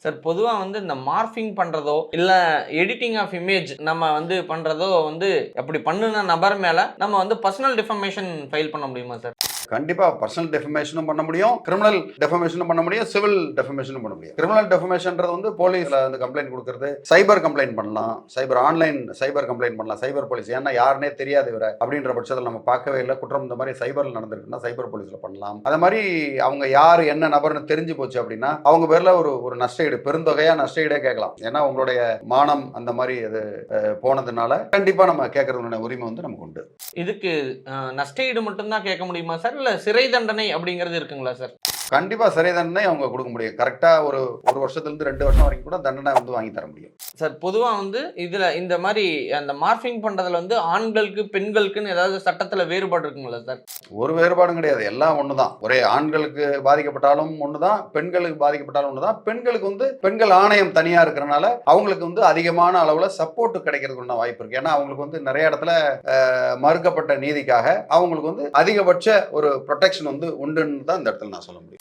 Sir பொதுவா இந்த morphing பண்றதோ, இல்ல எடிட்டிங் ஆஃப் இமேஜ் நம்ம பண்றதோ அப்படி பண்ணுன நபர் மேல நம்ம பர்சனல் டிஃபமேஷன் ஃபைல் பண்ண முடியுமா சார்? கண்டிப்பா பர்சனல் டெஃபமேஷனும் பண்ண முடியும், கிரிமினல் டெஃபமேஷனும் பண்ண முடியும், சிவில் டெஃபமேஷனும் பண்ண முடியும். கிரிமினல் டெஃபமேஷன்றது போலீஸ்ல கம்ப்ளைண்ட் கொடுக்கறது, சைபர் கம்ப்ளைண்ட் பண்ணலாம், ஆன்லைன் சைபர் கம்ப்ளைண்ட் பண்ணலாம், சைபர் போலீஸ். ஏன்னா யாருனே தெரியாது இவரை அப்படின்ற பட்சத்தில் நம்ம பார்க்கவே இல்லை, குற்றம் இந்த மாதிரி சைபர்ல நடந்திருக்குன்னா சைபர் போலீஸ்ல பண்ணலாம். அது மாதிரி அவங்க யார் என்ன நபர்னு தெரிஞ்சு போச்சு அப்படின்னா அவங்க பேர்ல ஒரு நஷ்டஈடு, பெருந்தொகையா நஷ்டஈடே கேட்கலாம். ஏன்னா உங்களுடைய மானம் அந்த மாதிரி அது போனதுனால கண்டிப்பா நம்ம கேட்கறதுக்கான உரிமை நமக்கு உண்டு. இதுக்கு நஷ்டஈடு மட்டும்தான் கேட்க முடியுமா சார், இல்ல சிறை தண்டனை அப்படிங்கிறது இருக்குங்களா சார்? கண்டிப்பா சிறை தண்டனை அவங்க கொடுக்க முடியும். கரெக்டா ஒரு வருஷத்துல இருந்து 2 வருஷம் வரைக்கும் கூட தண்டனை வாங்கி தர முடியும். சார் பொதுவா இதுல இந்த மாதிரி அந்த மார்ஃபிங் பண்றதுல ஆண்களுக்கு பெண்களுக்குன்னு ஏதாவது சட்டத்துல வேறுபாடு இருக்குங்களா சார்? ஒரு வேறுபாடும் கிடையாது, எல்லாம் ஒண்ணுதான். ஒரே ஆண்களுக்கு பாதிக்கப்பட்டாலும் ஒண்ணுதான், பெண்களுக்கு பாதிக்கப்பட்டாலும் ஒண்ணுதான். பெண்களுக்கு பெண்கள் ஆணையம் தனியா இருக்கிறனால அவங்களுக்கு அதிகமான அளவுல சப்போர்ட் கிடைக்கிறதுக்கு வாய்ப்பு இருக்கு. ஏன்னா அவங்களுக்கு நிறைய இடத்துல மறுக்கப்பட்ட நீதிக்காக அவங்களுக்கு அதிகபட்ச ஒரு ப்ரொடெக்ஷன் உண்டுன்னு தான் இந்த இடத்துல நான் சொல்ல முடியும்.